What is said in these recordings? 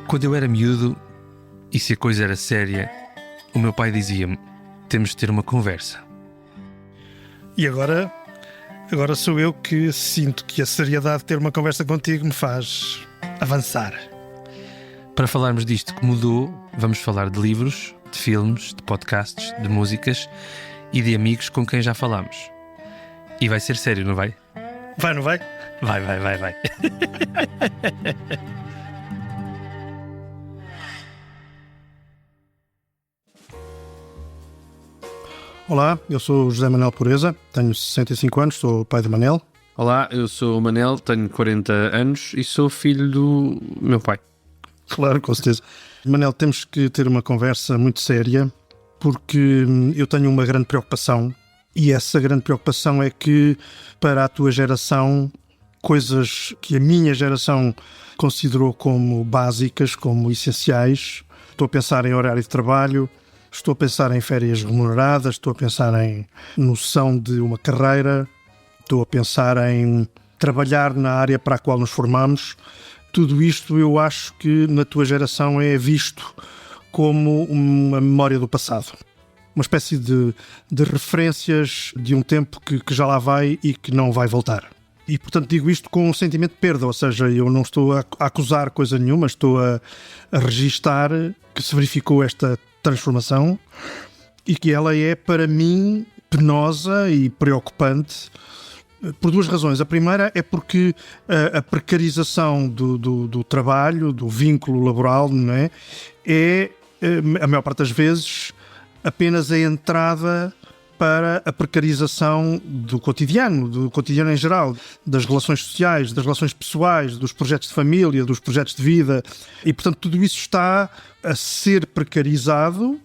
Quando eu era miúdo, e se a coisa era séria, o meu pai dizia-me: temos de ter uma conversa. E agora sou eu que sinto que a seriedade de ter uma conversa contigo me faz avançar. Para falarmos disto que mudou, vamos falar de livros, de filmes, de podcasts, de músicas e de amigos com quem já falámos. E vai ser sério, não vai? Vai, não vai? Vai. Olá, eu sou o José Manuel Pureza, tenho 65 anos, sou o pai de Manel. Olá, eu sou o Manel, tenho 40 anos e sou filho do meu pai. Claro, com certeza. Manel, temos que ter uma conversa muito séria porque eu tenho uma grande preocupação e essa grande preocupação é que para a tua geração, coisas que a minha geração considerou como básicas, como essenciais, estou a pensar em horário de trabalho, estou a pensar em férias remuneradas, estou a pensar em noção de uma carreira, estou a pensar em trabalhar na área para a qual nos formamos. Tudo isto eu acho que na tua geração é visto como uma memória do passado. Uma espécie de referências de um tempo que já lá vai e que não vai voltar. E, portanto, digo isto com um sentimento de perda, ou seja, eu não estou a acusar coisa nenhuma, estou a registar que se verificou esta transformação e que ela é, para mim, penosa e preocupante por duas razões. A primeira é porque a precarização do trabalho, do vínculo laboral, não é a maior parte das vezes, apenas a entrada para a precarização do cotidiano em geral, das relações sociais, das relações pessoais, dos projetos de família, dos projetos de vida. E, portanto, tudo isso está a ser precarizado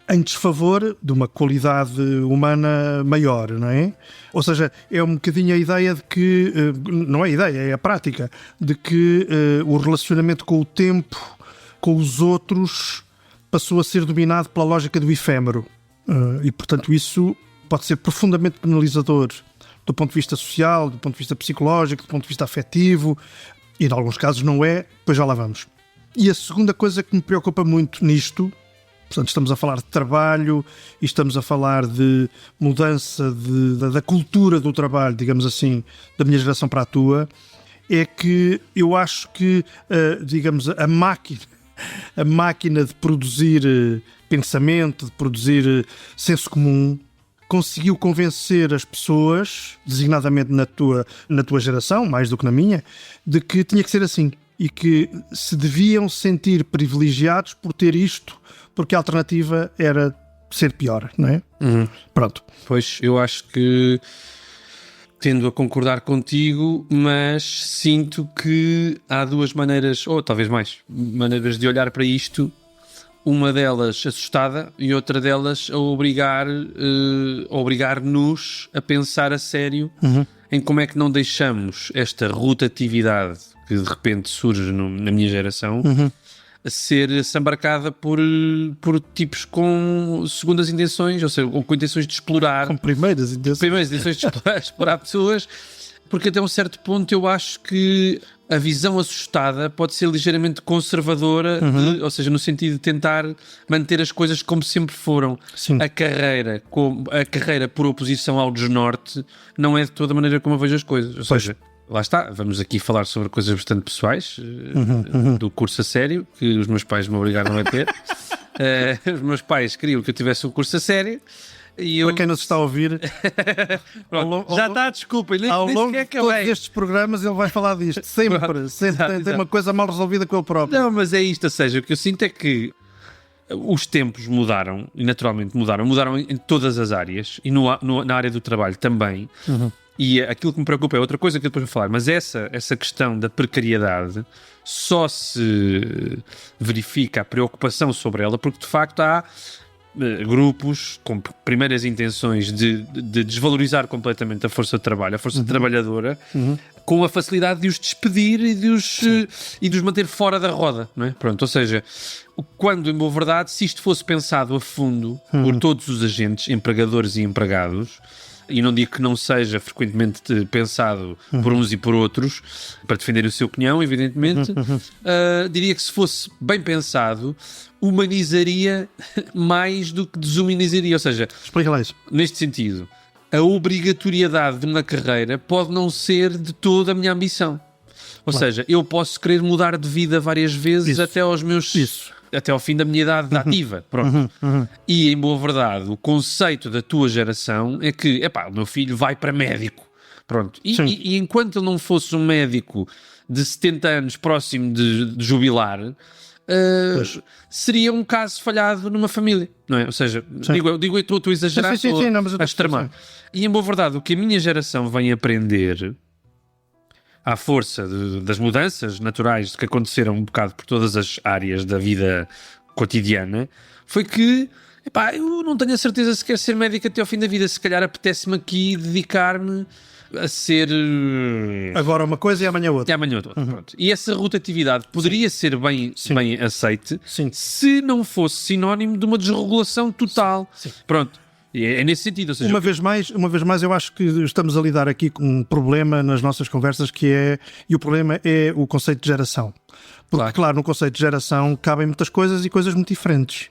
em desfavor de uma qualidade humana maior, não é? Ou seja, é um bocadinho a ideia de que, não é a ideia, é a prática, de que o relacionamento com o tempo, com os outros, passou a ser dominado pela lógica do efêmero. E, portanto, isso pode ser profundamente penalizador do ponto de vista social, do ponto de vista psicológico, do ponto de vista afetivo, e em alguns casos não é, pois já lá vamos. E a segunda coisa que me preocupa muito nisto, portanto, estamos a falar de trabalho e estamos a falar de mudança da cultura do trabalho, digamos assim, da minha geração para a tua, é que eu acho que, digamos, a máquina de produzir pensamento, de produzir senso comum, conseguiu convencer as pessoas, designadamente na tua geração, mais do que na minha, de que tinha que ser assim e que se deviam sentir privilegiados por ter isto, porque a alternativa era ser pior, não é? Pronto. Pois, eu acho que tendo a concordar contigo, mas sinto que há duas maneiras, ou talvez mais, maneiras de olhar para isto. Uma delas assustada e outra delas a obrigar-nos a pensar a sério em como é que não deixamos esta rotatividade que de repente surge na minha geração a ser assambarcada por tipos com segundas intenções, ou seja, com intenções de explorar. Com primeiras intenções De explorar pessoas, porque até um certo ponto eu acho que a visão assustada pode ser ligeiramente conservadora, ou seja, no sentido de tentar manter as coisas como sempre foram. Sim. A carreira por oposição ao desnorte não é de toda a maneira como eu vejo as coisas. Ou seja, lá está, vamos aqui falar sobre coisas bastante pessoais, do curso a sério, que os meus pais me obrigaram a ter. Os meus pais queriam que eu tivesse um curso a sério. E Para quem não se está a ouvir, já está, desculpa, ao nem longo sequer de todos acabei. estes programas ele vai falar disto, sempre tem uma coisa mal resolvida com ele próprio. Não, mas é isto, ou seja, o que eu sinto é que os tempos mudaram, e naturalmente mudaram em todas as áreas, e na área do trabalho também, e aquilo que me preocupa é outra coisa que eu depois vou falar, mas essa questão da precariedade só se verifica a preocupação sobre ela porque de facto há grupos com primeiras intenções de desvalorizar completamente a força de trabalho, a força trabalhadora, com a facilidade de os despedir e de os manter fora da roda, não é? Pronto, ou seja, quando, em boa verdade, se isto fosse pensado a fundo por todos os agentes, empregadores e empregados, e não digo que não seja frequentemente pensado por uns e por outros, para defender o seu cunhão, evidentemente, diria que se fosse bem pensado, humanizaria mais do que desumanizaria. Ou seja, explica lá isso. Neste sentido, a obrigatoriedade de uma carreira pode não ser de toda a minha ambição. Ou seja, eu posso querer mudar de vida várias vezes até aos meus... até ao fim da minha idade ativa. Pronto. E, em boa verdade, o conceito da tua geração é que, o meu filho vai para médico. Pronto. E enquanto ele não fosse um médico de 70 anos próximo de jubilar, seria um caso falhado numa família, não é? Ou seja, digo eu, estou a exagerar, estou a extremar. E, em boa verdade, o que a minha geração vem aprender, à força das mudanças naturais que aconteceram um bocado por todas as áreas da vida cotidiana, foi que eu não tenho a certeza se quero ser médico até ao fim da vida. Se calhar apetece-me aqui dedicar-me a ser... Agora uma coisa e amanhã outra. Pronto. E essa rotatividade poderia ser bem aceite se não fosse sinónimo de uma desregulação total. Pronto. E é nesse sentido. Ou seja, uma vez mais, eu acho que estamos a lidar aqui com um problema nas nossas conversas e o problema é o conceito de geração. Porque, claro, no conceito de geração cabem muitas coisas e coisas muito diferentes.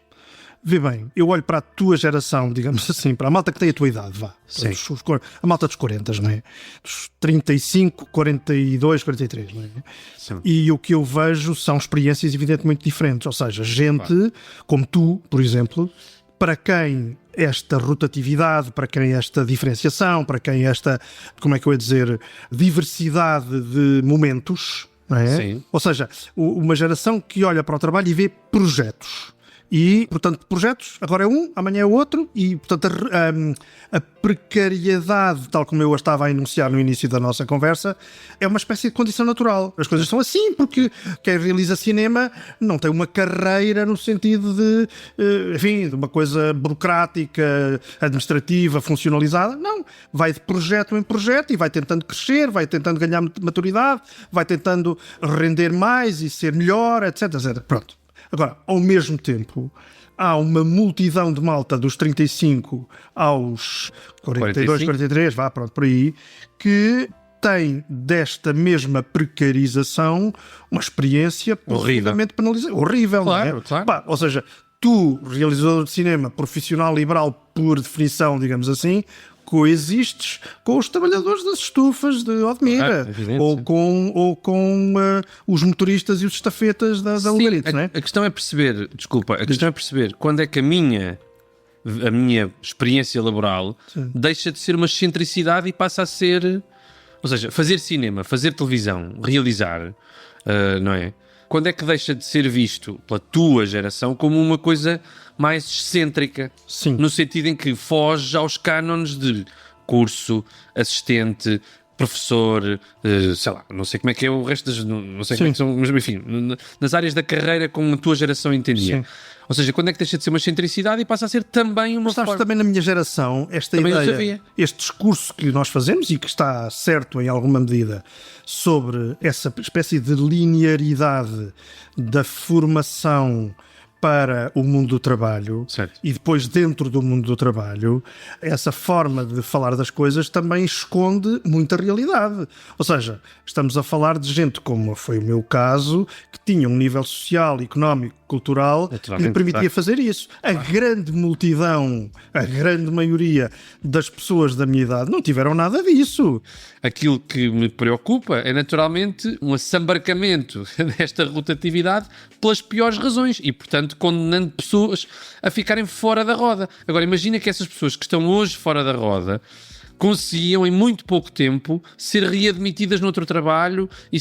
Vê bem, eu olho para a tua geração, digamos assim, para a malta que tem a tua idade, a malta dos 40, não é? Dos 35, 42, 43, não é? Sim. E o que eu vejo são experiências evidentemente diferentes, ou seja, gente como tu, por exemplo, para quem esta rotatividade, para quem esta diferenciação, para quem esta, como é que eu ia dizer, diversidade de momentos, não é? Sim. Ou seja, uma geração que olha para o trabalho e vê projetos. E, portanto, projetos, agora é um, amanhã é outro, e, portanto, a precariedade, tal como eu a estava a enunciar no início da nossa conversa, é uma espécie de condição natural. As coisas são assim, porque quem realiza cinema não tem uma carreira no sentido de, de uma coisa burocrática, administrativa, funcionalizada. Não, vai de projeto em projeto e vai tentando crescer, vai tentando ganhar maturidade, vai tentando render mais e ser melhor, etc, etc. Pronto. Agora, ao mesmo tempo, há uma multidão de malta dos 35 aos 42, 43, por aí, que tem desta mesma precarização uma experiência profundamente penalizada. Horrível, claro, não é? Claro. Ou seja, tu, realizador de cinema, profissional liberal por definição, digamos assim, coexistes com os trabalhadores das estufas de Odmira, ou com os motoristas e os estafetas da Uber, não é? A questão é perceber, é perceber quando é que a minha experiência laboral deixa de ser uma excentricidade e passa a ser, ou seja, fazer cinema, fazer televisão, realizar, não é? Quando é que deixa de ser visto pela tua geração como uma coisa mais excêntrica? Sim. No sentido em que foge aos cânones de curso, assistente, professor, sei lá, não sei como é que é o resto das... Não sei como é que são, mas enfim, nas áreas da carreira como a tua geração entendia. Sim. Ou seja, quando é que deixa de ser uma excentricidade e passa a ser também uma forma... também na minha geração, esta também ideia, este discurso que nós fazemos e que está certo em alguma medida sobre essa espécie de linearidade da formação para o mundo do trabalho, certo, e depois dentro do mundo do trabalho, essa forma de falar das coisas também esconde muita realidade. Ou seja, estamos a falar de gente, como foi o meu caso, que tinha um nível social, económico, cultural, que lhe permitia fazer isso. A grande multidão, a grande maioria das pessoas da minha idade não tiveram nada disso. Aquilo que me preocupa é naturalmente um assambarcamento desta rotatividade pelas piores razões e, portanto, condenando pessoas a ficarem fora da roda. Agora, imagina que essas pessoas que estão hoje fora da roda conseguiam em muito pouco tempo ser readmitidas noutro trabalho e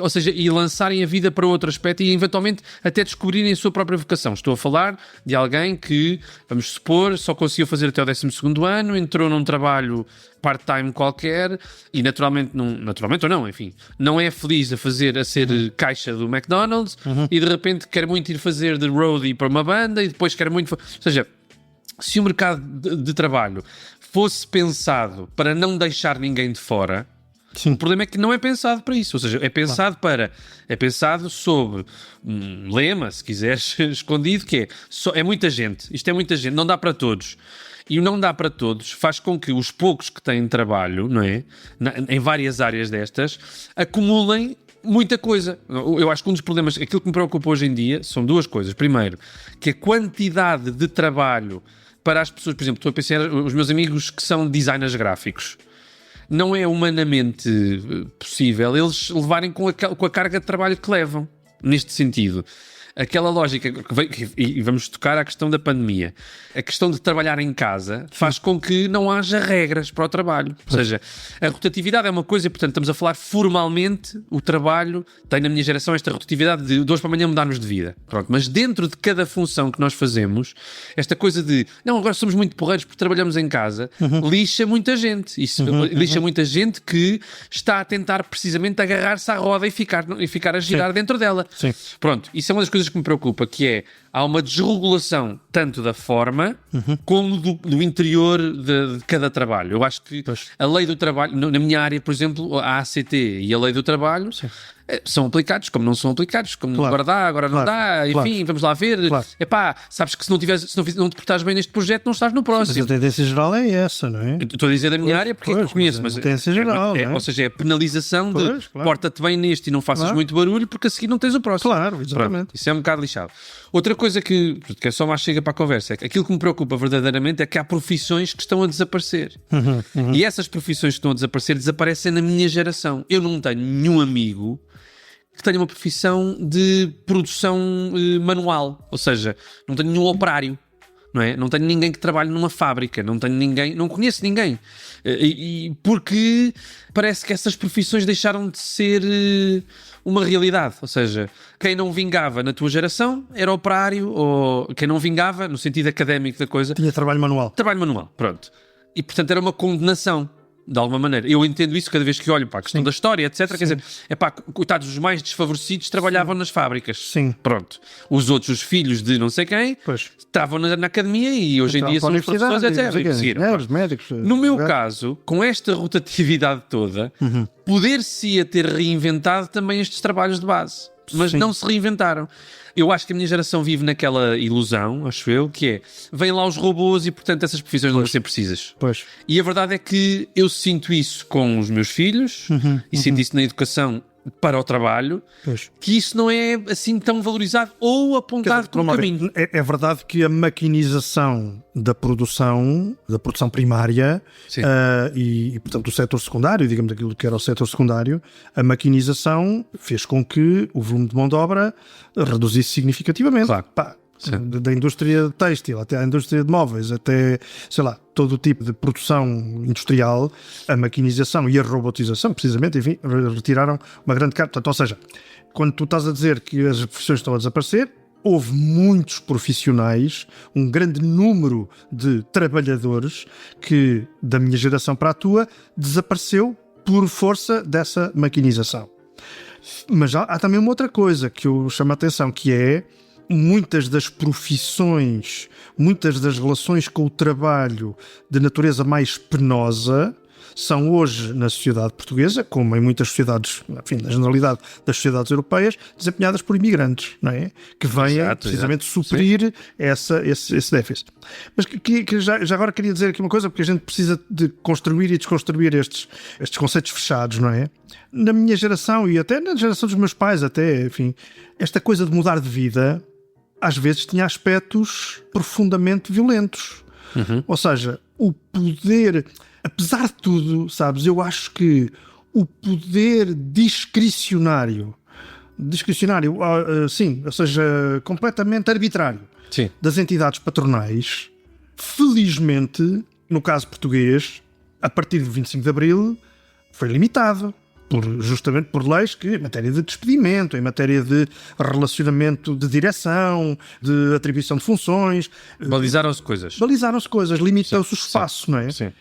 ou seja, e lançarem a vida para outro aspecto e eventualmente até descobrirem a sua própria vocação. Estou a falar de alguém que, vamos supor, só conseguiu fazer até o 12º ano, entrou num trabalho part-time qualquer e naturalmente ou não, enfim, não é feliz a ser caixa do McDonald's e de repente quer muito ir fazer de roadie para uma banda e depois quer muito... Ou seja, se o mercado de trabalho fosse pensado para não deixar ninguém de fora, Sim. O problema é que não é pensado para isso, ou seja, é pensado é pensado sob um lema, se quiseres, escondido, que é muita gente, isto é muita gente, não dá para todos. E o não dá para todos faz com que os poucos que têm trabalho, não é? Em várias áreas destas, acumulem muita coisa. Eu acho que um dos problemas, aquilo que me preocupa hoje em dia, são duas coisas. Primeiro, que a quantidade de trabalho para as pessoas, por exemplo, estou a pensar os meus amigos que são designers gráficos, não é humanamente possível eles levarem com a carga de trabalho que levam, neste sentido. Aquela lógica, e vamos tocar à questão da pandemia, a questão de trabalhar em casa faz com que não haja regras para o trabalho. Ou seja, a rotatividade é uma coisa, e portanto estamos a falar formalmente, o trabalho tem na minha geração esta rotatividade de hoje para amanhã mudarmos de vida. Pronto, mas dentro de cada função que nós fazemos, esta coisa de, não, agora somos muito porreiros porque trabalhamos em casa, lixa muita gente. Isso lixa muita gente que está a tentar precisamente agarrar-se à roda e ficar a girar dentro dela. Sim. Pronto, isso é uma das coisas que me preocupa, que é, há uma desregulação tanto da forma como do interior de cada trabalho. Eu acho que a lei do trabalho, na minha área, por exemplo, a ACT e a lei do trabalho são aplicados, como não são aplicados, como agora dá, agora não dá, enfim, vamos lá ver. Epá, sabes que se não te portares bem neste projeto, não estás no próximo. Mas a tendência geral é essa, não é? Estou a dizer da minha área porque é que eu conheço, mas a tendência geral, não é? Ou seja, é a penalização de porta-te bem neste e não faças muito barulho porque a seguir não tens o próximo. Claro, exatamente. Pronto, isso é um bocado lixado. Outra coisa que é só mais chega para a conversa, é que aquilo que me preocupa verdadeiramente é que há profissões que estão a desaparecer. E essas profissões que estão a desaparecer desaparecem na minha geração. Eu não tenho nenhum amigo que tenha uma profissão de produção manual, ou seja, não tenho nenhum operário, não é? Não tenho ninguém que trabalhe numa fábrica, não conheço ninguém, e porque parece que essas profissões deixaram de ser uma realidade, ou seja, quem não vingava na tua geração era operário, ou quem não vingava, no sentido académico da coisa, tinha trabalho manual, pronto, e portanto era uma condenação. De alguma maneira. Eu entendo isso cada vez que olho para a questão da história, etc. Quer dizer, coitados, os mais desfavorecidos trabalhavam nas fábricas. Sim. Pronto. Os outros, os filhos de não sei quem, estavam na academia e hoje em dia são os professores, etc. Os médicos. No meu caso, com esta rotatividade toda, poder-se-ia ter reinventado também estes trabalhos de base. Mas não se reinventaram. Eu acho que a minha geração vive naquela ilusão, acho eu, que é, vêm lá os robôs e, portanto, essas profissões não vão ser precisas. E a verdade é que eu sinto isso com os meus filhos e sinto isso na educação para o trabalho, que isso não é assim tão valorizado ou apontado como caminho. É verdade que a maquinização da produção primária e, portanto, do setor secundário, digamos aquilo que era o setor secundário, a maquinização fez com que o volume de mão de obra reduzisse significativamente. Claro. Da indústria têxtil até à indústria de móveis, até, sei lá, todo o tipo de produção industrial, a maquinização e a robotização, precisamente, enfim, retiraram uma grande carga. Portanto, ou seja, quando tu estás a dizer que as profissões estão a desaparecer, houve muitos profissionais, um grande número de trabalhadores que, da minha geração para a tua, desapareceu por força dessa maquinização. Mas há também uma outra coisa que eu chamo a atenção, que é muitas das profissões, muitas das relações com o trabalho de natureza mais penosa são hoje na sociedade portuguesa, como em muitas sociedades, enfim, na generalidade das sociedades europeias, desempenhadas por imigrantes, não é? Que vêm precisamente suprir esse déficit. Mas que já agora queria dizer aqui uma coisa, porque a gente precisa de construir e desconstruir estes conceitos fechados, não é? Na minha geração e até na geração dos meus pais, até, enfim, esta coisa de mudar de vida às vezes tinha aspectos profundamente violentos. Ou seja, o poder, apesar de tudo, sabes, eu acho que o poder discricionário, sim, ou seja, completamente arbitrário das entidades patronais, felizmente, no caso português, a partir do 25 de Abril, foi limitado. Justamente por leis que, em matéria de despedimento, em matéria de relacionamento de direção, de atribuição de funções... Balizaram-se coisas, limitou-se o espaço, não é? Sim.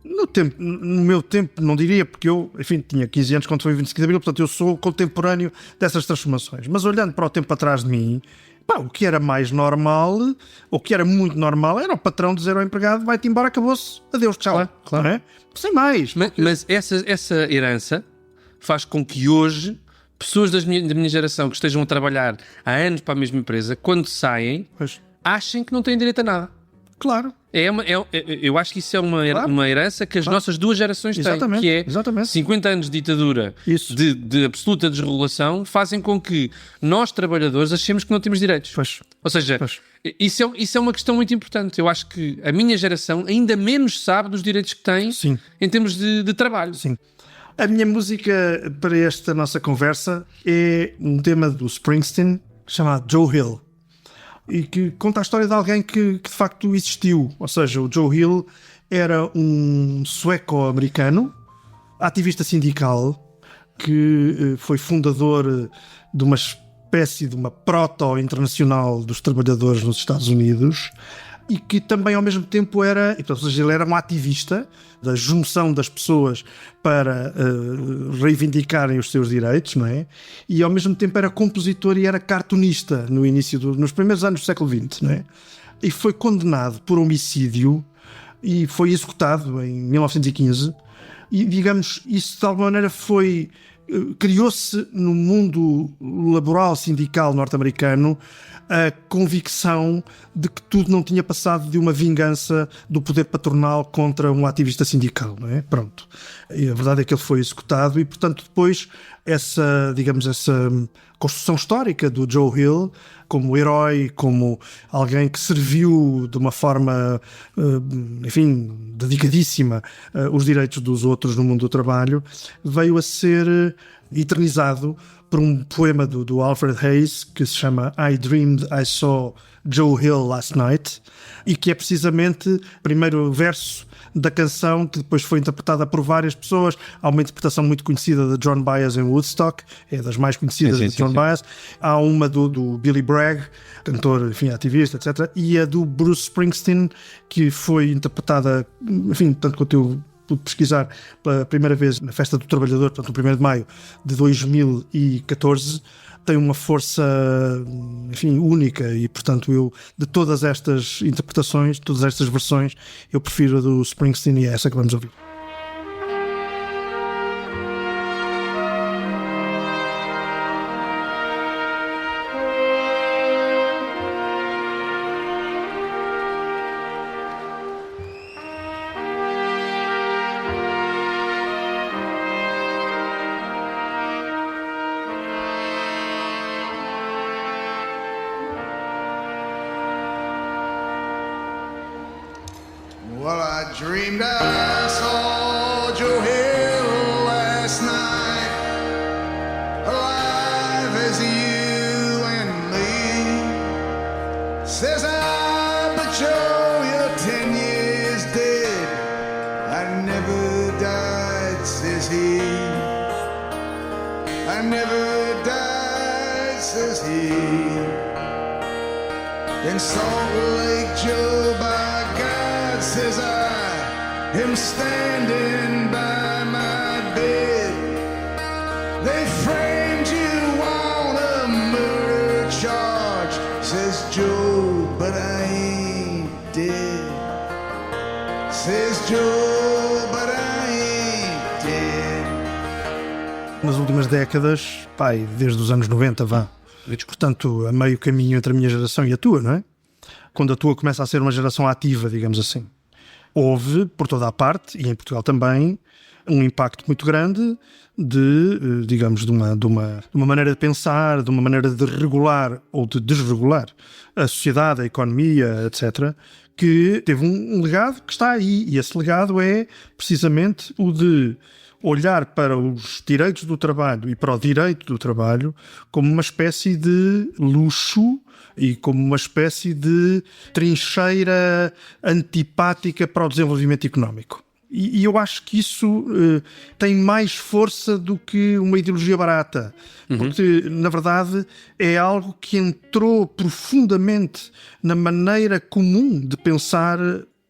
No meu tempo, não diria, porque eu, enfim, tinha 15 anos quando foi o 25 de Abril, portanto eu sou contemporâneo dessas transformações. Mas olhando para o tempo atrás de mim, Pá, o que era mais normal, ou que era muito normal, era o patrão dizer ao empregado: vai-te embora, acabou-se, adeus, tchau. Claro. Não é? Sem mais. Mas essa herança faz com que hoje pessoas da minha geração que estejam a trabalhar há anos para a mesma empresa, quando saem, Pois, achem que não têm direito a nada. claro. Eu acho que isso é uma herança que as nossas duas gerações têm, Exatamente, que é exatamente. 50 anos de ditadura, Isso. de absoluta desregulação, fazem com que nós, trabalhadores, achemos que não temos direitos. Pois. Ou seja, Pois. isso é uma questão muito importante. Eu acho que a minha geração ainda menos sabe dos direitos que tem Sim. em termos de trabalho. Sim. A minha música para esta nossa conversa é um tema do Springsteen chamado Joe Hill, e que conta a história de alguém que de facto existiu. Ou seja, o Joe Hill era um sueco-americano, ativista sindical, que foi fundador de uma espécie de uma proto-internacional dos trabalhadores nos Estados Unidos, e que também ao mesmo tempo era, então, ou seja, ele era um ativista da junção das pessoas para reivindicarem os seus direitos, não é? E ao mesmo tempo era compositor e era cartunista nos primeiros anos do século XX, não é? E foi condenado por homicídio e foi executado em 1915. E, digamos, isso de alguma maneira criou-se no mundo laboral sindical norte-americano a convicção de que tudo não tinha passado de uma vingança do poder patronal contra um ativista sindical, não é? Pronto. E a verdade é que ele foi executado e, portanto, depois essa construção histórica do Joe Hill como herói, como alguém que serviu de uma forma, enfim, dedicadíssima os direitos dos outros no mundo do trabalho, veio a ser eternizado por um poema do Alfred Hayes que se chama I Dreamed I Saw Joe Hill Last Night, e que é precisamente o primeiro verso da canção, que depois foi interpretada por várias pessoas. Há uma interpretação muito conhecida de John Baez em Woodstock, é das mais conhecidas de John Baez. Há uma do Billy Bragg, cantor, enfim, ativista, etc. E a do Bruce Springsteen, que foi interpretada, enfim, tanto quanto eu pude pesquisar, pela primeira vez na Festa do Trabalhador, portanto, no 1º de maio de 2014, tem uma força, enfim, única, e, portanto, de todas estas interpretações, todas estas versões, eu prefiro a do Springsteen, e é essa que vamos ouvir. Well, I dreamed I saw Joe Hill last night, alive as you and me. Says I, but Joe, you're 10 years dead. I never died, says he. I never died, says he. In Salt Lake, Joe, by God, says I, am standing by my bed. They framed you on a murder charge, says Joe, but I ain't dead. Says Joe, but I ain't dead. Nas últimas décadas, pai, desde os anos 90, vá. Portanto, a meio caminho entre a minha geração e a tua, não é? Quando a tua começa a ser uma geração ativa, digamos assim. Houve, por toda a parte, e em Portugal também, um impacto muito grande digamos, de uma maneira de pensar, de uma maneira de regular ou de desregular a sociedade, a economia, etc., que teve um legado que está aí. E esse legado é precisamente o de olhar para os direitos do trabalho e para o direito do trabalho como uma espécie de luxo e como uma espécie de trincheira antipática para o desenvolvimento económico. E eu acho que isso tem mais força do que uma ideologia barata, porque, na verdade, é algo que entrou profundamente na maneira comum de pensar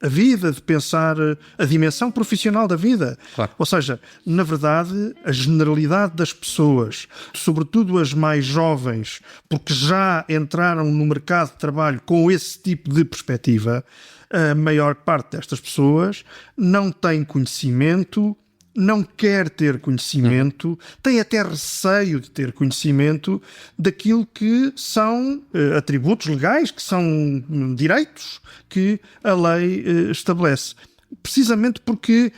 a vida, de pensar a dimensão profissional da vida. Claro. Ou seja, na verdade, a generalidade das pessoas, sobretudo as mais jovens, porque já entraram no mercado de trabalho com esse tipo de perspectiva, a maior parte destas pessoas não tem conhecimento, não quer ter conhecimento, tem até receio de ter conhecimento daquilo que são atributos legais, que são direitos que a lei estabelece. Precisamente porque,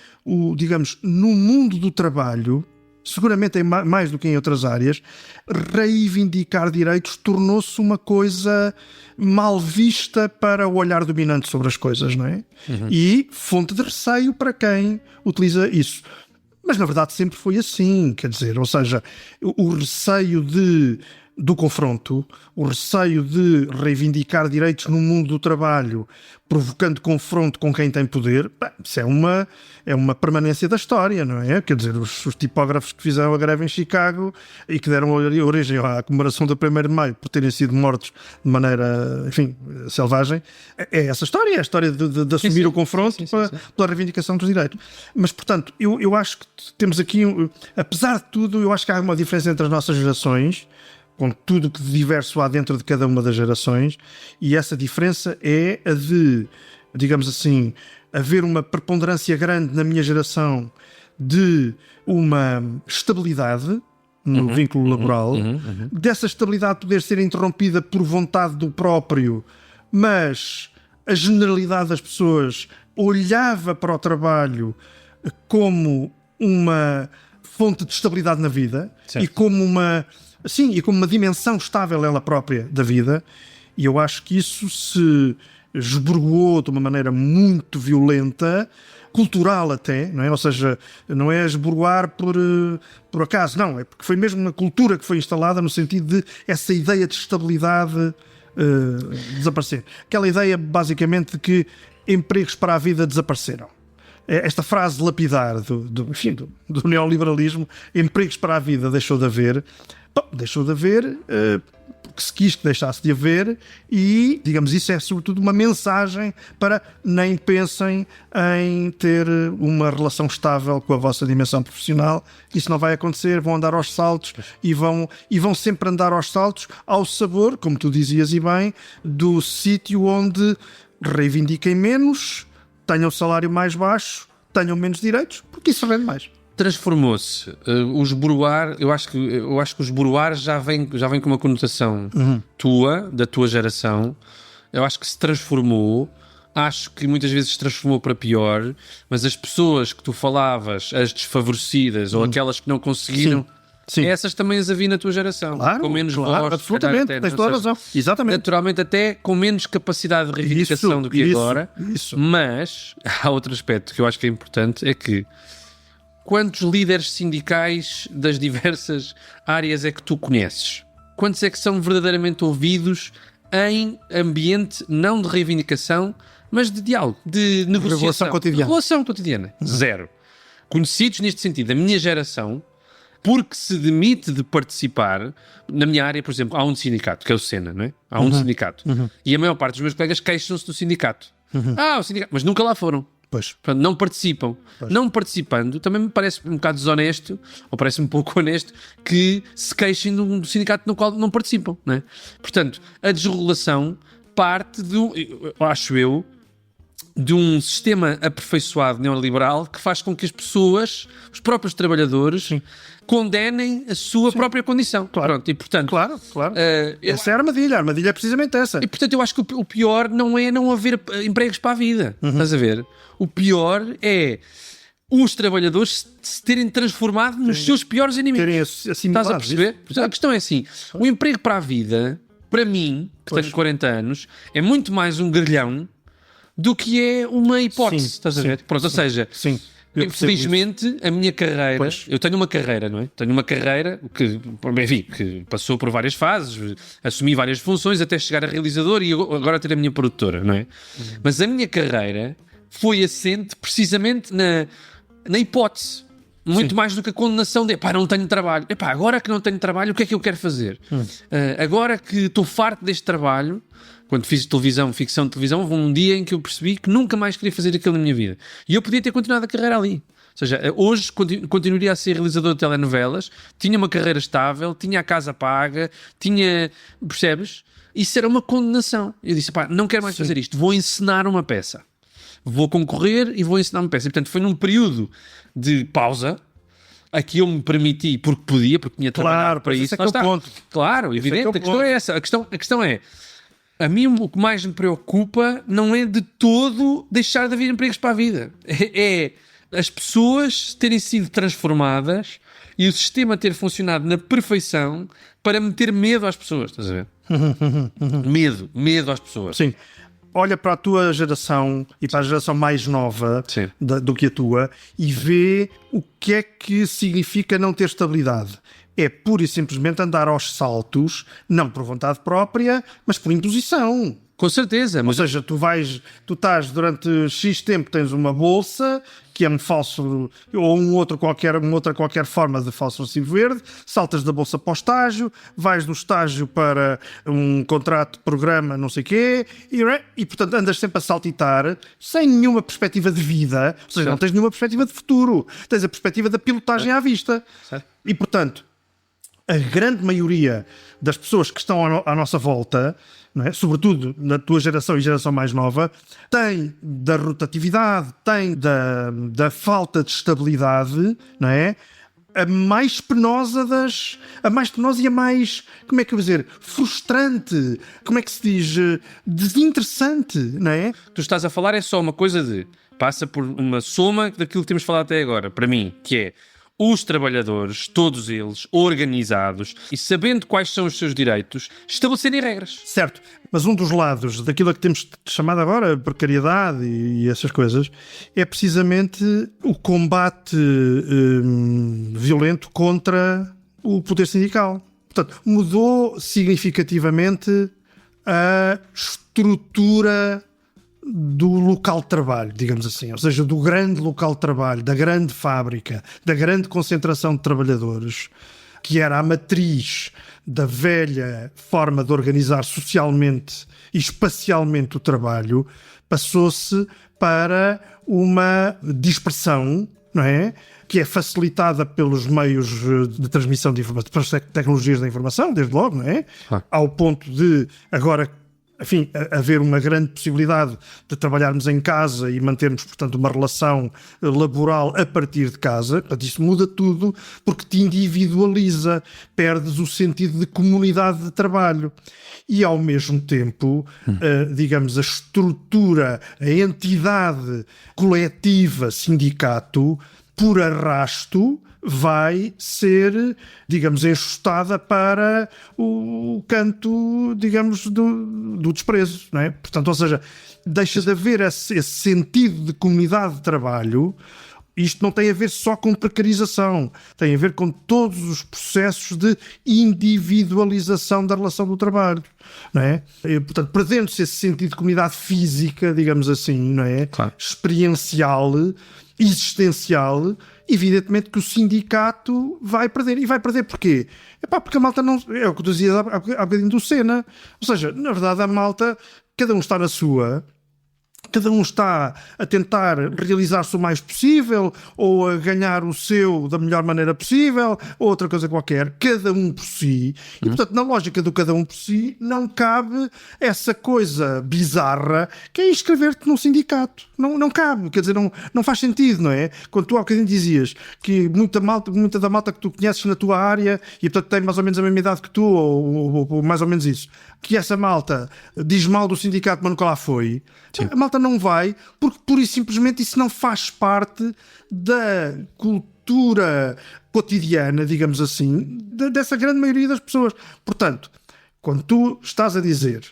digamos, no mundo do trabalho, seguramente mais do que em outras áreas, reivindicar direitos tornou-se uma coisa mal vista para o olhar dominante sobre as coisas, não é? E fonte de receio para quem utiliza isso. Mas, na verdade, sempre foi assim, quer dizer, ou seja, o receio do confronto, o receio de reivindicar direitos no mundo do trabalho, provocando confronto com quem tem poder, isso é uma permanência da história, não é? Quer dizer, os tipógrafos que fizeram a greve em Chicago e que deram origem à comemoração do 1º de Maio por terem sido mortos de maneira, enfim, selvagem, é essa história, é a história de assumir o confronto pela reivindicação dos direitos. Mas, portanto, eu acho que temos aqui, apesar de tudo, eu acho que há uma diferença entre as nossas gerações, com tudo que de diverso há dentro de cada uma das gerações, e essa diferença é a de, digamos assim, haver uma preponderância grande na minha geração de uma estabilidade no vínculo laboral, dessa estabilidade poder ser interrompida por vontade do próprio, mas a generalidade das pessoas olhava para o trabalho como uma fonte de estabilidade na vida, certo, e como uma dimensão estável ela própria da vida, e eu acho que isso se esburgoou de uma maneira muito violenta, cultural até, não é? Ou seja, não é esburgoar por acaso, não, é porque foi mesmo uma cultura que foi instalada no sentido de essa ideia de estabilidade desaparecer. Aquela ideia, basicamente, de que empregos para a vida desapareceram. Esta frase lapidar do neoliberalismo, empregos para a vida deixou de haver. Deixou de haver porque se quis que deixasse de haver e, digamos, isso é sobretudo uma mensagem para nem pensem em ter uma relação estável com a vossa dimensão profissional. Isso não vai acontecer, vão andar aos saltos e vão sempre andar aos saltos ao sabor, como tu dizias e bem, do sítio onde reivindiquem menos, tenham salário mais baixo, tenham menos direitos, porque isso rende mais. Transformou-se. Os buruar, eu acho que os buruar já vem com uma conotação da tua geração. Eu acho que se transformou. Acho que muitas vezes se transformou para pior, mas as pessoas que tu falavas, as desfavorecidas ou aquelas que não conseguiram, sim, essas também as havia na tua geração. Claro, com menos voz. Absolutamente, tens toda a razão. Exatamente. Naturalmente até com menos capacidade de reivindicação do que agora. Isso. Mas há outro aspecto que eu acho que é importante, é que quantos líderes sindicais das diversas áreas é que tu conheces? Quantos é que são verdadeiramente ouvidos em ambiente não de reivindicação, mas de diálogo, de negociação? Relação cotidiana. Zero. Conhecidos neste sentido, a minha geração, porque se demite de participar, na minha área, por exemplo, há um sindicato, que é o SENA, não é? Há um sindicato. E a maior parte dos meus colegas queixam-se do sindicato. O sindicato, mas nunca lá foram. Pois. Portanto, não participam. Pois. Não participando, também me parece um bocado desonesto, ou parece-me um pouco honesto, que se queixem do sindicato no qual não participam, não é? Portanto, a desregulação parte acho eu, de um sistema aperfeiçoado neoliberal que faz com que as pessoas, os próprios trabalhadores, condenem a sua própria condição. Claro. Pronto, e portanto... Claro. Essa é a armadilha é precisamente essa. E portanto eu acho que o pior não é não haver empregos para a vida, estás a ver? O pior é os trabalhadores se terem transformado nos seus piores inimigos. Terem estás a perceber? Portanto, a questão é assim, o emprego para a vida, para mim, que tenho 40 anos, é muito mais um grelhão do que é uma hipótese, estás a ver? Pronto, ou seja... Infelizmente, a minha carreira... Eu tenho uma carreira, não é? Tenho uma carreira que passou por várias fases, assumi várias funções até chegar a realizador e agora ter a minha produtora, não é? Mas a minha carreira foi assente precisamente na hipótese. Muito mais do que a condenação de, não tenho trabalho. Agora que não tenho trabalho, o que é que eu quero fazer? Agora que estou farto deste trabalho, quando fiz ficção de televisão, houve um dia em que eu percebi que nunca mais queria fazer aquilo na minha vida. E eu podia ter continuado a carreira ali. Ou seja, hoje continuaria a ser realizador de telenovelas, tinha uma carreira estável, tinha a casa paga, percebes? Isso era uma condenação. Eu disse, não quero mais fazer isto, vou encenar uma peça. Vou concorrer e vou ensinar uma peça. E, portanto, foi num período de pausa a que eu me permiti, porque podia, porque tinha trabalhado para isso. Esse é que é o ponto. Claro, evidente. A questão é essa. A questão é, a mim o que mais me preocupa não é de todo deixar de haver empregos para a vida. É as pessoas terem sido transformadas e o sistema ter funcionado na perfeição para meter medo às pessoas. Estás a ver? Medo às pessoas. Sim. Olha para a tua geração e para a geração mais nova do que a tua e vê o que é que significa não ter estabilidade. É pura e simplesmente andar aos saltos, não por vontade própria, mas por imposição. Com certeza. Ou seja, tu estás durante X tempo, tens uma bolsa, que é um falso, ou uma outra qualquer forma de falso recibo verde, saltas da bolsa para o estágio, vais do estágio para um contrato de programa, não sei o quê, e portanto andas sempre a saltitar, sem nenhuma perspectiva de vida, ou seja, não tens nenhuma perspectiva de futuro, tens a perspectiva da pilotagem à vista. Certo. E portanto, a grande maioria das pessoas que estão à nossa volta, não é? Sobretudo na tua geração e geração mais nova, tem da rotatividade, tem da falta de estabilidade, não é? A mais penosa e a mais, como é que eu vou dizer, frustrante, como é que se diz, desinteressante, não é? Tu estás a falar é só uma coisa passa por uma soma daquilo que temos falado até agora, para mim, que é os trabalhadores, todos eles, organizados e sabendo quais são os seus direitos, estabelecerem regras. Certo, mas um dos lados daquilo a que temos chamado agora precariedade e essas coisas é precisamente o combate violento contra o poder sindical. Portanto, mudou significativamente a estrutura do local de trabalho, digamos assim, ou seja, do grande local de trabalho, da grande fábrica, da grande concentração de trabalhadores, que era a matriz da velha forma de organizar socialmente e espacialmente o trabalho, passou-se para uma dispersão, não é? Que é facilitada pelos meios de transmissão de informação, pelas tecnologias da informação, desde logo, não é? Ao ponto de agora, enfim, haver uma grande possibilidade de trabalharmos em casa e mantermos, portanto, uma relação laboral a partir de casa. Portanto, isso muda tudo porque te individualiza, perdes o sentido de comunidade de trabalho. E, ao mesmo tempo, digamos, a estrutura, a entidade coletiva, sindicato, por arrasto, vai ser, digamos, enxustada para o canto, digamos, do desprezo, não é? Portanto, ou seja, deixa de haver esse sentido de comunidade de trabalho. Isto não tem a ver só com precarização, tem a ver com todos os processos de individualização da relação do trabalho, não é? E, portanto, perdendo-se esse sentido de comunidade física, digamos assim, não é? Claro. Experiencial, existencial, evidentemente que o sindicato vai perder. E vai perder porquê? Porque a malta não... É o que eu dizia há bocadinho do Senna. Ou seja, na verdade a malta, cada um está na sua... Cada um está a tentar realizar-se o mais possível ou a ganhar o seu da melhor maneira possível ou outra coisa qualquer, cada um por si. E, portanto, na lógica do cada um por si, não cabe essa coisa bizarra que é inscrever-te num sindicato. Não cabe, quer dizer, não faz sentido, não é? Quando tu há bocadinho dizias que muita da malta que tu conheces na tua área e, portanto, tem mais ou menos a mesma idade que tu ou mais ou menos isso, que essa malta diz mal do sindicato, mas nunca lá foi. Sim. A malta não vai, porque pura e simplesmente isso não faz parte da cultura cotidiana, digamos assim, dessa grande maioria das pessoas. Portanto, quando tu estás a dizer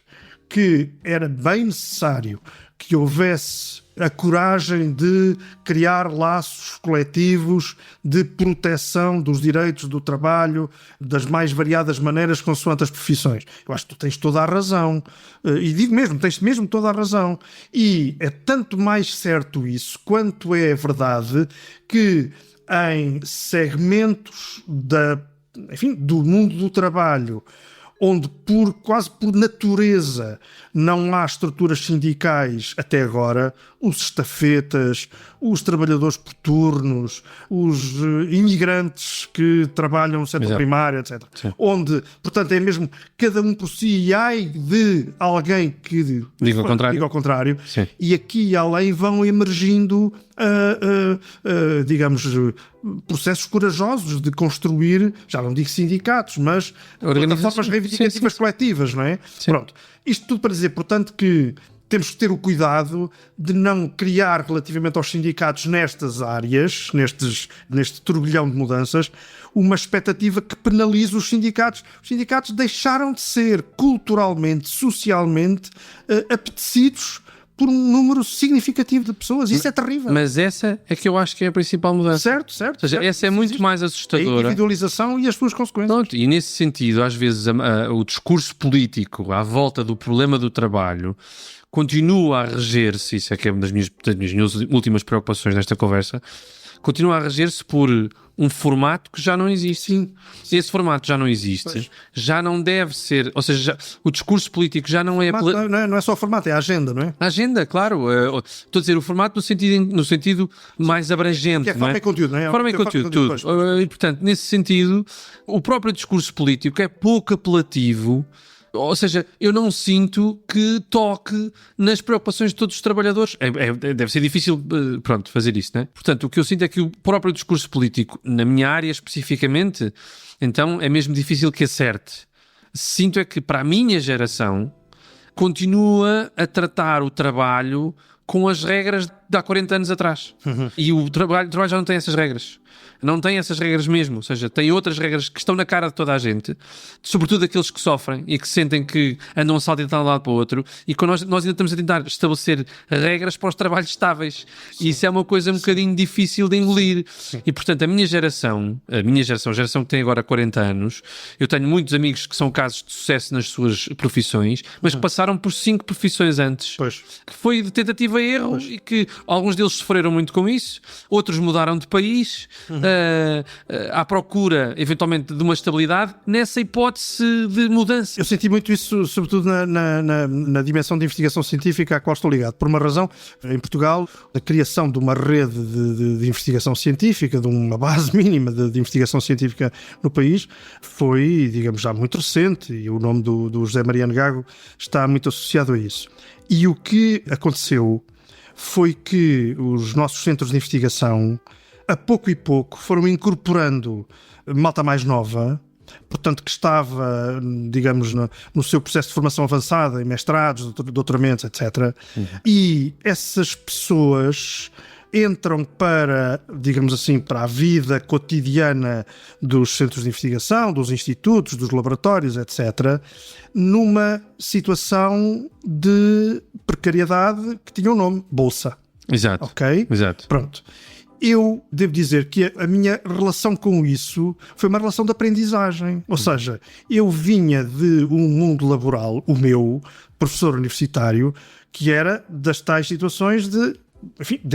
que era bem necessário que houvesse a coragem de criar laços coletivos de proteção dos direitos do trabalho das mais variadas maneiras consoante as profissões. Eu acho que tu tens toda a razão. E digo mesmo, tens mesmo toda a razão. E é tanto mais certo isso quanto é verdade que em segmentos do mundo do trabalho onde quase por natureza não há estruturas sindicais até agora, os estafetas, os trabalhadores por turnos, os imigrantes que trabalham no setor primário, etc. Sim. Onde, portanto, é mesmo cada um por si e ai de alguém que diga ao contrário. Sim. E aqui e além vão emergindo digamos, processos corajosos de construir, já não digo sindicatos, mas plataformas reivindicativas coletivas, não é? Sim. Pronto. Isto tudo para dizer, portanto, que temos que ter o cuidado de não criar, relativamente aos sindicatos nestas áreas, neste turbilhão de mudanças, uma expectativa que penalize os sindicatos. Os sindicatos deixaram de ser culturalmente, socialmente apetecidos por um número significativo de pessoas. Isso é terrível. Mas essa é que eu acho que é a principal mudança. Certo. Ou seja, essa é muito mais assustadora. A individualização e as suas consequências. Pronto, e nesse sentido, às vezes, o discurso político à volta do problema do trabalho continua a reger-se, isso é que é uma das minhas últimas preocupações nesta conversa, continua a reger-se por um formato que já não existe. Sim. Se esse formato já não existe, já não deve ser... Ou seja, o discurso político já não é... Não é só o formato, é a agenda, não é? A agenda, claro. Estou a dizer o formato no sentido mais abrangente. Que é forma e conteúdo, não é? Forma e conteúdo, tudo. E, portanto, nesse sentido, o próprio discurso político é pouco apelativo. Ou seja, eu não sinto que toque nas preocupações de todos os trabalhadores. Deve ser difícil, fazer isso, não é? Portanto, o que eu sinto é que o próprio discurso político, na minha área especificamente, então é mesmo difícil que acerte. Sinto é que, para a minha geração, continua a tratar o trabalho com as regras de há 40 anos atrás. E o trabalho já não tem essas regras. Não tem essas regras mesmo, ou seja, tem outras regras que estão na cara de toda a gente, sobretudo aqueles que sofrem e que sentem que andam a saltar de um lado para o outro, e que nós ainda estamos a tentar estabelecer regras para os trabalhos estáveis. Sim. E isso é uma coisa um bocadinho difícil de engolir. Sim. E portanto a geração que tem agora 40 anos, eu tenho muitos amigos que são casos de sucesso nas suas profissões, mas que passaram por 5 profissões antes, que foi de tentativa e erro, e que alguns deles sofreram muito com isso, outros mudaram de país, à procura, eventualmente, de uma estabilidade, nessa hipótese de mudança. Eu senti muito isso, sobretudo na dimensão de investigação científica à qual estou ligado. Por uma razão, em Portugal, a criação de uma rede de investigação científica, de uma base mínima de investigação científica no país, foi, digamos, já muito recente, e o nome do José Mariano Gago está muito associado a isso. E o que aconteceu foi que os nossos centros de investigação, a pouco e pouco, foram incorporando malta mais nova, portanto que estava, digamos, no seu processo de formação avançada, em mestrados, doutoramentos, etc. E essas pessoas entram para, digamos assim, para a vida cotidiana dos centros de investigação, dos institutos, dos laboratórios, etc., numa situação de precariedade que tinha um nome, bolsa. Exato. Ok? Exato. Pronto. Eu devo dizer que a minha relação com isso foi uma relação de aprendizagem. Ou seja, eu vinha de um mundo laboral, o meu, professor universitário, que era das tais situações de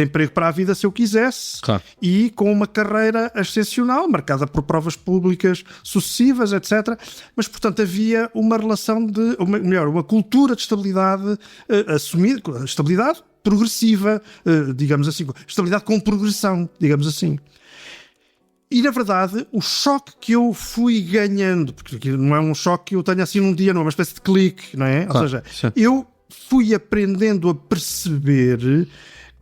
emprego para a vida se eu quisesse, claro, e com uma carreira excepcional, marcada por provas públicas sucessivas, etc. Mas, portanto, havia uma relação uma cultura de estabilidade assumida, estabilidade progressiva, digamos assim, estabilidade com progressão, digamos assim. E, na verdade, o choque que eu fui ganhando, porque não é um choque que eu tenho assim num dia, não é uma espécie de clique, não é? Claro, ou seja, sim, eu fui aprendendo a perceber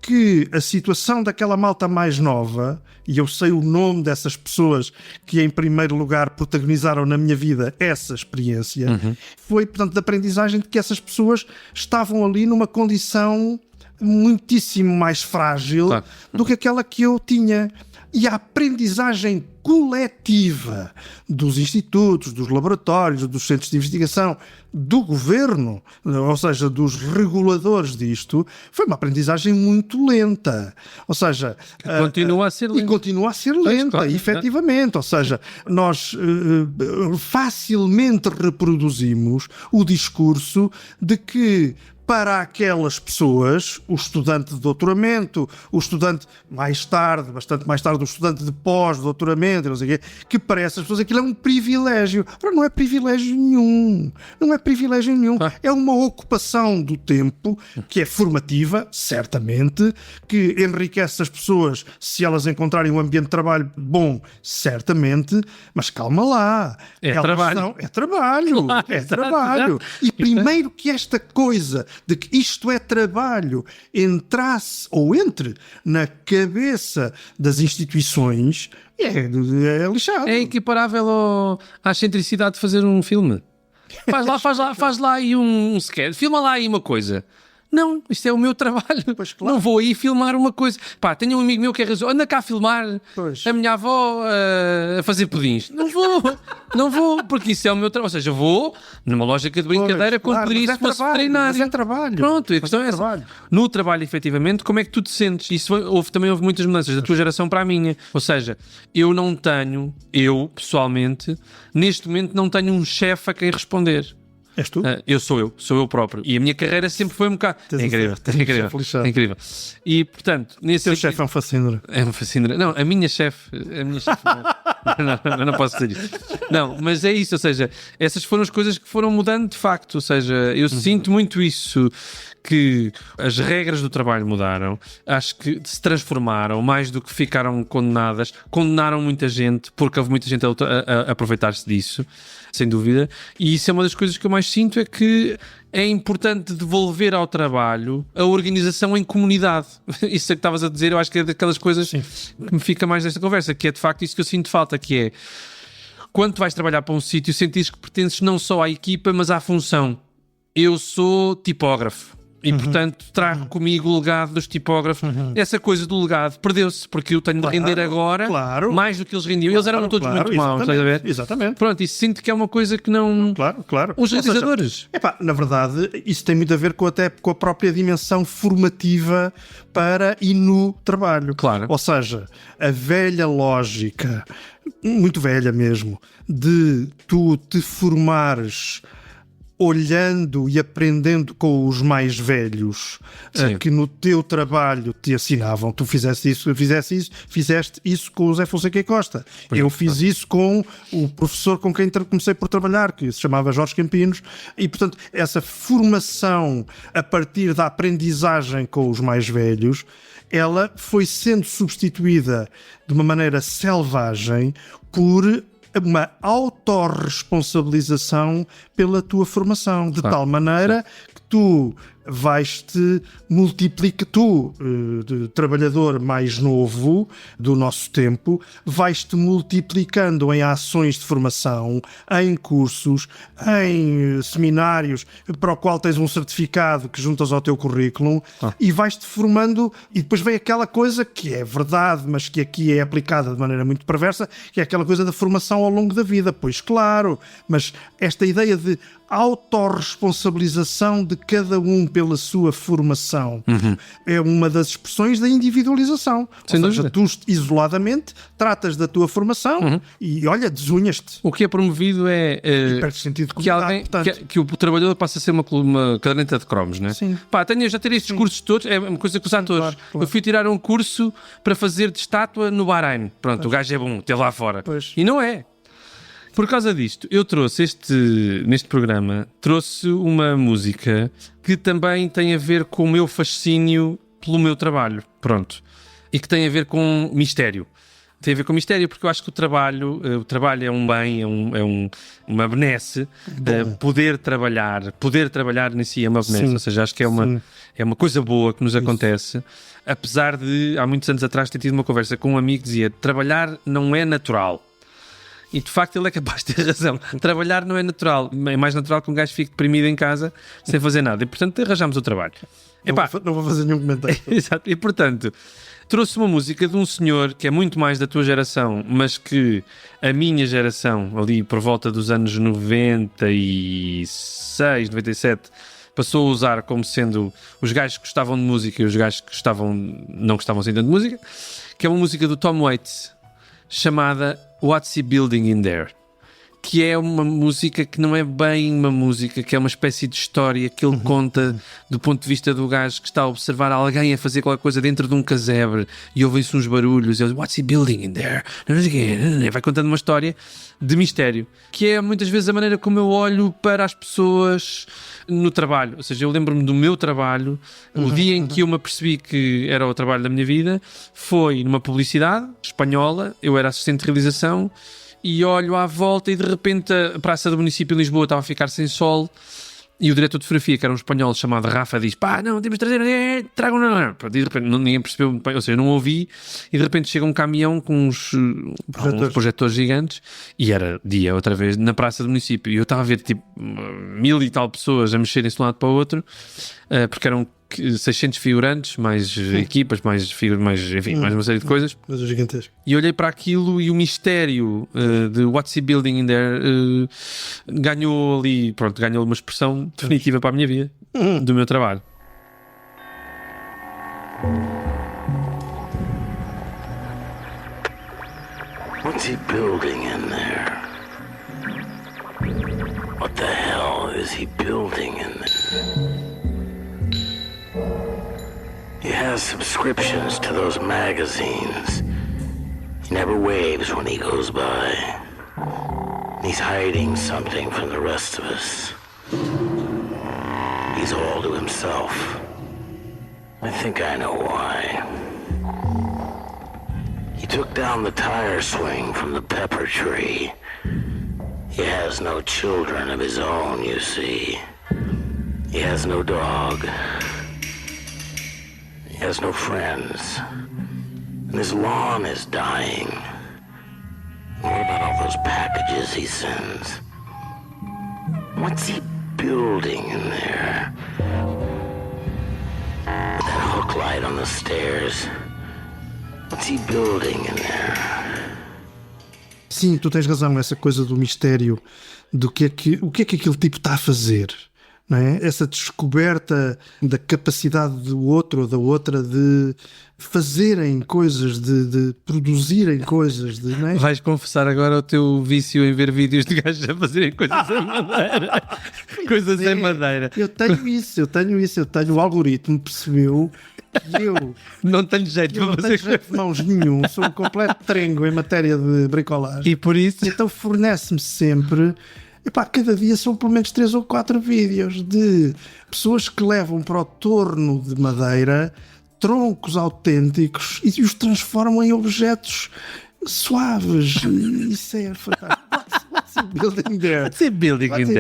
que a situação daquela malta mais nova, e eu sei o nome dessas pessoas que em primeiro lugar protagonizaram na minha vida essa experiência, foi, portanto, de aprendizagem de que essas pessoas estavam ali numa condição muitíssimo mais frágil, claro, do que aquela que eu tinha. E a aprendizagem coletiva dos institutos, dos laboratórios, dos centros de investigação, do governo, ou seja, dos reguladores disto, foi uma aprendizagem muito lenta. Ou seja... Continua a ser lenta. E continua a ser lenta, claro, efetivamente. Ou seja, nós facilmente reproduzimos o discurso de que para aquelas pessoas, o estudante de doutoramento, o estudante mais tarde, bastante mais tarde, o estudante de pós-doutoramento, não sei o quê, que para essas pessoas aquilo é um privilégio. Ora, não é privilégio nenhum. Não é privilégio nenhum. É uma ocupação do tempo que é formativa, certamente, que enriquece as pessoas se elas encontrarem um ambiente de trabalho bom, certamente, mas calma lá. É trabalho. É trabalho. Claro, É trabalho. E primeiro que esta coisa de que isto é trabalho entrasse ou entre na cabeça das instituições é lixado. É equiparável à excentricidade de fazer um filme. Faz lá aí um sketch, filma lá aí uma coisa. Não, isto é o meu trabalho. Pois, claro. Não vou aí filmar uma coisa. Pá, tenho um amigo meu que é razão. Anda cá a filmar a minha avó a fazer pudins. Não vou, porque isso é o meu trabalho. Ou seja, vou numa lógica de brincadeira quando poderia isso fosse treinar. Mas é trabalho. Pronto, a questão é essa. No trabalho, efetivamente, como é que tu te sentes? Isso também houve muitas mudanças da tua geração para a minha. Ou seja, eu pessoalmente, neste momento não tenho um chefe a quem responder. És tu? Sou eu próprio. E a minha carreira sempre foi um bocado... É incrível. E, portanto... O teu chefe é um fascínio. É um fascínio. Não, a minha chefe não posso dizer isso. Não, mas é isso, ou seja, essas foram as coisas que foram mudando de facto, ou seja, eu sinto muito isso, que as regras do trabalho mudaram, acho que se transformaram, mais do que ficaram condenaram muita gente, porque houve muita gente a aproveitar-se disso, sem dúvida, e isso é uma das coisas que eu mais sinto, é que é importante devolver ao trabalho a organização em comunidade. Isso é que estavas a dizer, eu acho que é daquelas coisas que me fica mais nesta conversa, que é de facto isso que eu sinto falta, que é, quando tu vais trabalhar para um sítio, sentires que pertences não só à equipa, mas à função. Eu sou tipógrafo. E, portanto, trago comigo o legado dos tipógrafos. Essa coisa do legado perdeu-se, porque eu tenho de render agora mais do que eles rendiam. Eles eram todos muito maus, estás a ver? Exatamente. Pronto, e sinto que é uma coisa que não... Claro. Os realizadores. Na verdade, isso tem muito a ver com a própria dimensão formativa para e no trabalho. Claro. Ou seja, a velha lógica, muito velha mesmo, de tu te formares olhando e aprendendo com os mais velhos, que no teu trabalho te ensinavam. Tu fizeste isso com o Zé Fonseca e Costa. Eu fiz isso com o professor com quem comecei por trabalhar, que se chamava Jorge Campinos, e, portanto, essa formação a partir da aprendizagem com os mais velhos, ela foi sendo substituída de uma maneira selvagem por uma autorresponsabilização pela tua formação, de tal maneira que tu vais-te multiplicar, de trabalhador mais novo do nosso tempo, vais-te multiplicando em ações de formação, em cursos, em seminários para o qual tens um certificado que juntas ao teu currículo e vais-te formando, e depois vem aquela coisa que é verdade, mas que aqui é aplicada de maneira muito perversa, que é aquela coisa da formação ao longo da vida. Pois claro, mas esta ideia de autorresponsabilização de cada um pela sua formação é uma das expressões da individualização. Sem Ou seja, dúvida. tu isoladamente tratas da tua formação e olha, desunhas-te. O que é promovido é Perdes sentido de que alguém, portanto. que o trabalhador passa a ser uma caderneta de cromos, não é? Sim. Pá, já tirei estes cursos todos, é uma coisa que os atores. Claro. Eu fui tirar um curso para fazer de estátua no Bahrein. Pronto, o gajo é bom, teve lá fora. Pois. E não é. Por causa disto, eu trouxe neste programa, trouxe uma música que também tem a ver com o meu fascínio pelo meu trabalho, pronto, e que tem a ver com mistério. Tem a ver com mistério porque eu acho que o trabalho é um bem, uma benesse. Poder trabalhar em si é uma benesse. Ou seja, acho que é uma coisa boa que nos acontece. Apesar de, há muitos anos atrás, ter tido uma conversa com um amigo que dizia: trabalhar não é natural. E de facto ele é capaz de ter razão. Trabalhar não é natural. É mais natural que um gajo fique deprimido em casa sem fazer nada. E portanto arranjamos o trabalho. Não vou fazer nenhum comentário. Exato. E portanto, trouxe uma música de um senhor que é muito mais da tua geração, mas que a minha geração, ali por volta dos anos 96, 97, passou a usar como sendo os gajos que gostavam de música e os gajos que não gostavam assim tanto de música, que é uma música do Tom Waits chamada What's He Building in There? Que é uma música que não é bem uma música, que é uma espécie de história que ele conta do ponto de vista do gajo que está a observar alguém a fazer qualquer coisa dentro de um casebre e ouvem-se uns barulhos e ele diz, What's he building in there? Vai contando uma história de mistério, que é muitas vezes a maneira como eu olho para as pessoas no trabalho. Ou seja, eu lembro-me do meu trabalho, o dia em que eu me apercebi que era o trabalho da minha vida foi numa publicidade espanhola, eu era assistente de realização e olho à volta e de repente a praça do município de Lisboa estava a ficar sem sol e o diretor de fotografia, que era um espanhol chamado Rafa, diz, não, temos de trazer, tragam, não. E de repente ninguém percebeu, ou seja, eu não ouvi e de repente chega um caminhão com uns projetores gigantes e era dia outra vez na praça do município e eu estava a ver tipo 1000 e tal pessoas a mexerem-se de um lado para o outro, porque eram 600 figurantes, mais equipas, mais uma série de coisas. Mas é gigantesco. E olhei para aquilo e o mistério de What's He Building in There ganhou uma expressão definitiva para a minha vida, do meu trabalho. What's he building in there? What the hell is he building in there? He has subscriptions to those magazines. He never waves when he goes by. He's hiding something from the rest of us. He's all to himself. I think I know why. He took down the tire swing from the pepper tree. He has no children of his own, you see. He has no dog. He has no friends. And his lawn is dying. What about all those packages he sends? What's he building in there? With that hook light on the stairs. What's he building in there? Sim, tu tens razão, essa coisa do mistério do o que é que aquele tipo está a fazer. Não é? Essa descoberta da capacidade do outro ou da outra de fazerem coisas, de produzirem coisas. Não é? Vais confessar agora o teu vício em ver vídeos de gajos a fazerem coisas em madeira. Coisas em madeira. Eu tenho isso. O algoritmo percebeu que eu não tenho jeito para fazer. Não tenho jeito de mãos nenhum. Sou um completo trengo em matéria de bricolagem. E por isso... Então fornece-me sempre... cada dia são pelo menos 3 ou 4 vídeos de pessoas que levam para o torno de madeira troncos autênticos e os transformam em objetos suaves. Isso é fantástico. What's he building there? What's he building in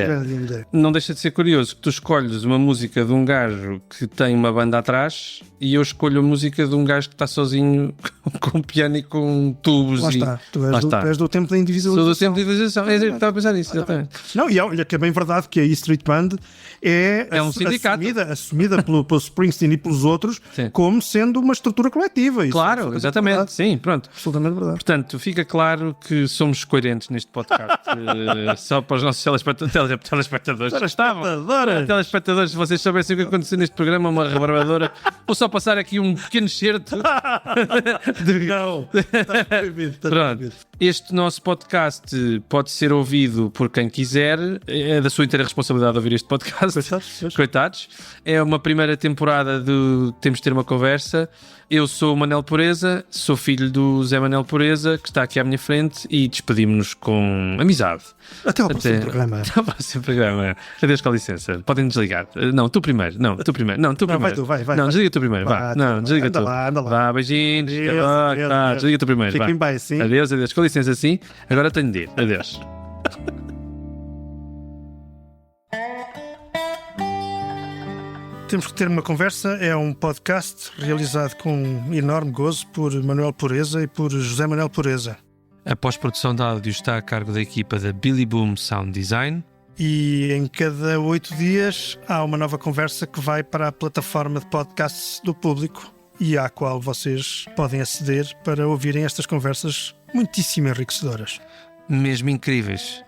there? Não deixa de ser curioso que tu escolhes uma música de um gajo que tem uma banda atrás e eu escolho a música de um gajo que está sozinho com piano e com tubos. Lá está. Tu és do tempo da individualização. Sou do tempo da individualização. Estava a pensar nisso, exatamente. Não, e olha que é bem verdade que a E Street Band é um sindicato. assumida pelo Springsteen e pelos outros. Sim. Como sendo uma estrutura coletiva. Isso claro, exatamente. Verdade. Sim, pronto. Absolutamente verdade. Portanto, fica claro que somos coerentes neste podcast. Só para os nossos telespectadores. Telespectadores, se vocês soubessem o que aconteceu neste programa, uma rebarbadora. Vou só passar aqui um pequeno excerto. Não. Está proibido. Este nosso podcast pode ser ouvido por quem quiser. É da sua inteira responsabilidade ouvir este podcast. Coitados. É uma primeira temporada do Temos de Ter uma Conversa. Eu sou o Manel Pureza, sou filho do Zé Manel Pureza, que está aqui à minha frente, e despedimos-nos com amizade. Até ao próximo programa. Até ao próximo programa. Adeus, com licença. Podem desligar. Não, tu primeiro. Não, tu primeiro. Vai. Não, desliga tu primeiro. Vá. Não, desliga tu. Anda lá. Vá, beijinhos. Desliga tu primeiro. Fiquem bem, sim. Adeus. Com licença, sim. Agora tenho de ir. Adeus. Temos que Ter uma Conversa é um podcast realizado com enorme gozo por Manuel Pureza e por José Manuel Pureza. A pós-produção de áudio está a cargo da equipa da Billy Boom Sound Design. E em cada 8 dias há uma nova conversa que vai para a plataforma de podcasts do público. e à qual vocês podem aceder para ouvirem estas conversas muitíssimo enriquecedoras. Mesmo incríveis.